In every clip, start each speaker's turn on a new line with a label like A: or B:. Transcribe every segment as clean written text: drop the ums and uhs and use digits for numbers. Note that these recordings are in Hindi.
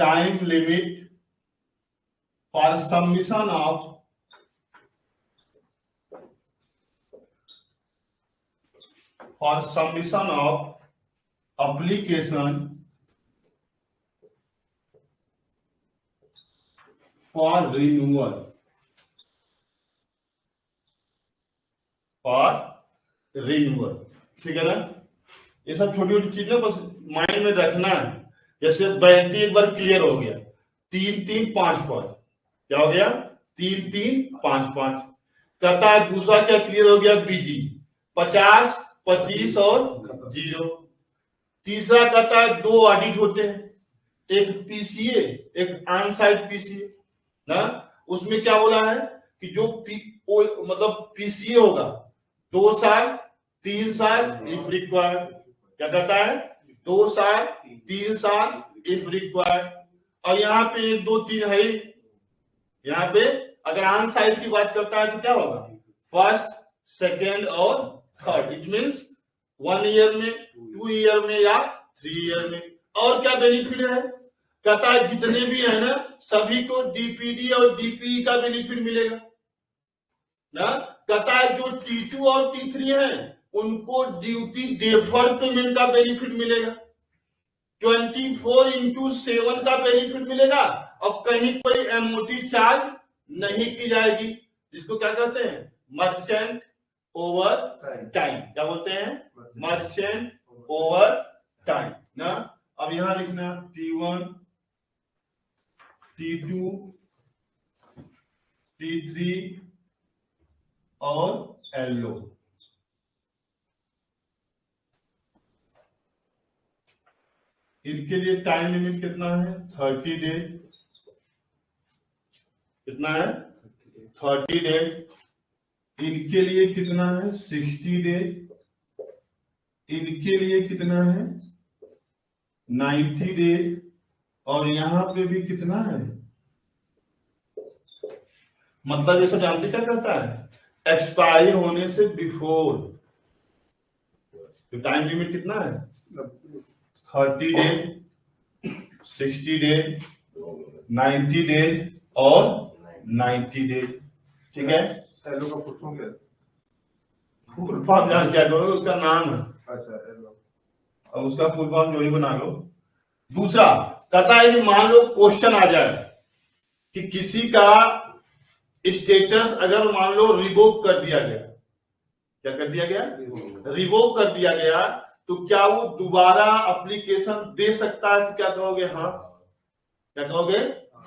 A: time limit for submission of application for renewal ठीक है ना। ये सब छोटी छोटी चीज ना बस माइंड में रखना है। जैसे 32 एक बार क्लियर हो गया, 3 3 5 5 क्या हो गया, 3 3 5 5। कहता है दूसरा क्या क्लियर हो गया, बीजी 50 25 और 0। तीसरा कहता है 2 ऑडिट होते हैं, एक पीसीए एक ऑन साइट पीसीए ना। उसमें क्या बोला है कि जो मतलब पीसीए होगा 2 साल 3 साल इफ रिक्वायर्ड। क्या कहता है, 2 साल 3 साल इफ रिक्वायर्ड। और यहाँ पे 1 2 3 है ही। यहाँ पे अगर ऑन साइट की बात करता है तो क्या होगा, फर्स्ट सेकेंड और थर्ड। इट मीन्स 1 ईयर में, 2 ईयर में या 3 ईयर में। और क्या बेनिफिट है, कहता है जितने भी है ना सभी को डीपीडी और डीपीई का बेनिफिट मिलेगा ना। कहता है जो T2 और T3 हैं उनको ड्यूटी डेफर्ड पेमेंट का बेनिफिट मिलेगा, 24/7 का बेनिफिट मिलेगा। और कहीं कोई एमओटी चार्ज नहीं की जाएगी, जिसको क्या कहते हैं, मर्चेंट ओवर टाइम। क्या बोलते हैं, मर्चेंट ओवर टाइम ना। अब यहां लिखना T1 T2 T3 और LO। इनके लिए टाइम लिमिट कितना है, 30 डेज। कितना है, 30 डेज। इनके लिए कितना है, 60 डेज। इनके लिए कितना है, 90 डेज। और यहां पे भी कितना है, मतलब ये सब जानते क्या कहता है, एक्सपायरी होने से बिफोर। तो टाइम लिमिट कितना है, 30 डेज 60 डेज 90 डेज और 90 डेज। ठीक है,
B: एलो का फुल फॉर्म क्या है,
A: फुल फॉर्म जान क्या करो, उसका नाम है।
B: अच्छा एलो,
A: और उसका फुल फॉर्म जो ही बना लो। दूसरा कहता है कि मान लो क्वेश्चन आ जाए कि किसी का स्टेटस अगर मान लो रिवोक कर दिया गया। क्या कर दिया गया, रिवोक कर दिया गया, तो क्या वो दोबारा एप्लीकेशन दे सकता है, तो क्या कहोगे, हाँ। क्या कहोगे,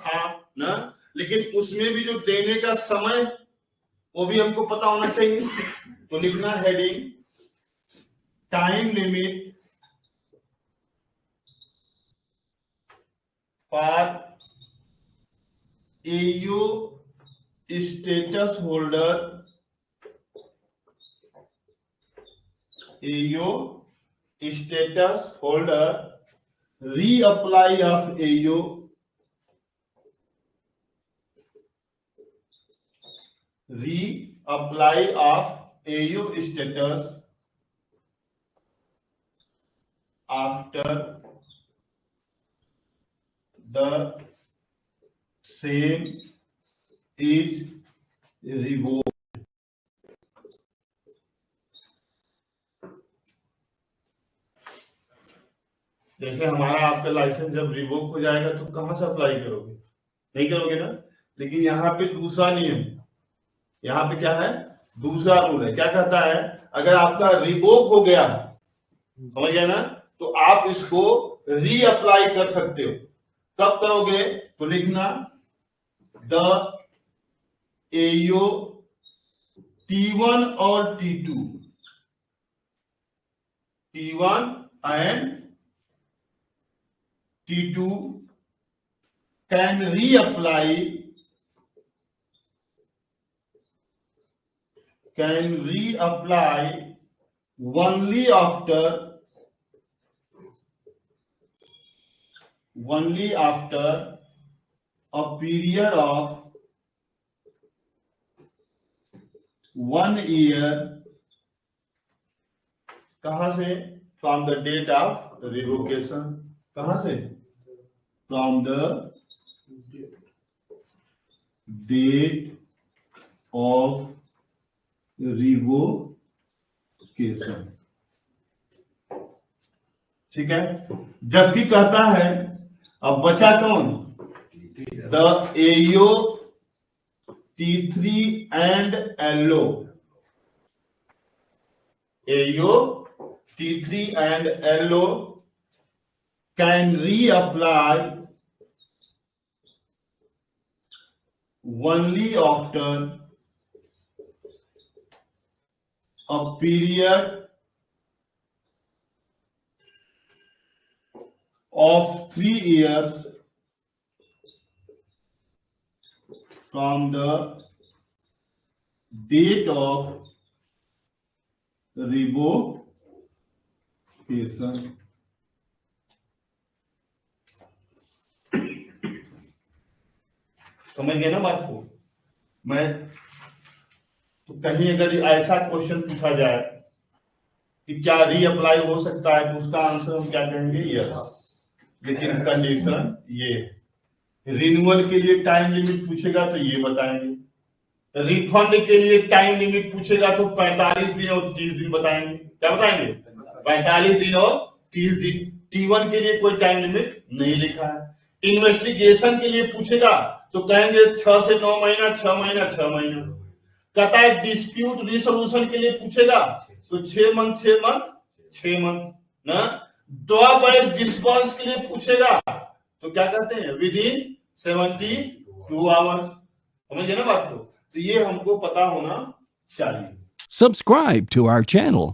A: हाँ ना। लेकिन उसमें भी जो देने का समय वो भी हमको पता होना चाहिए। तो लिखना heading time limit for AU status holder, AU status holder reapply of AU, reapply of AU status after the same is revoked। जैसे हमारा आपका लाइसेंस जब रिवोक हो जाएगा तो कहां से अप्लाई करोगे, नहीं करोगे ना। लेकिन यहाँ पे दूसरा नियम, यहाँ पे क्या है, दूसरा रूल है। क्या कहता है, अगर आपका रिवोक हो गया, समझ गया ना, तो आप इसको रीअप्लाई कर सकते हो। कब करोगे, तो लिखना द एओ T1 और T2, T1 and T2 can reapply only after a period of 1 year, कहां से, from the date of revocation. कहां से, from the date of revocation. ठीक है, जबकि कहता है अब बचा कौन, the AO T3 and LO, AO T3 and LO can reapply only after a period of 3 years from the date of revocation। समझ गए ना बात को। मैं तो कहीं अगर ऐसा क्वेश्चन पूछा जाए कि क्या रीअप्लाई हो सकता है, तो उसका आंसर हम क्या कहेंगे, यस। लेकिन कंडीशन ये, रिन्यूअल के लिए टाइम लिमिट पूछेगा तो ये बताएंगे, रिफंड के लिए टाइम लिमिट पूछेगा तो 45 दिन और 30 दिन बताएंगे। क्या बताएंगे, 45 दिन और 30 दिन। T1 के लिए कोई टाइम लिमिट नहीं लिखा है। इन्वेस्टिगेशन के लिए पूछेगा तो कहेंगे 6 से 9 महीना, 6 महीना, 6 महीना। कहता है डिस्प्यूट रिसोल्यूशन के लिए पूछेगा तो 6 मंथ 6 मंथ 6 मंथ ना। ड्रॉबैक डिस्पर्स के लिए पूछेगा तो क्या कहते हैं, विद इन 72 आवर्स। समझिए ना बात को। तो ये हमको पता होना चाहिए।
C: Subscribe to our channel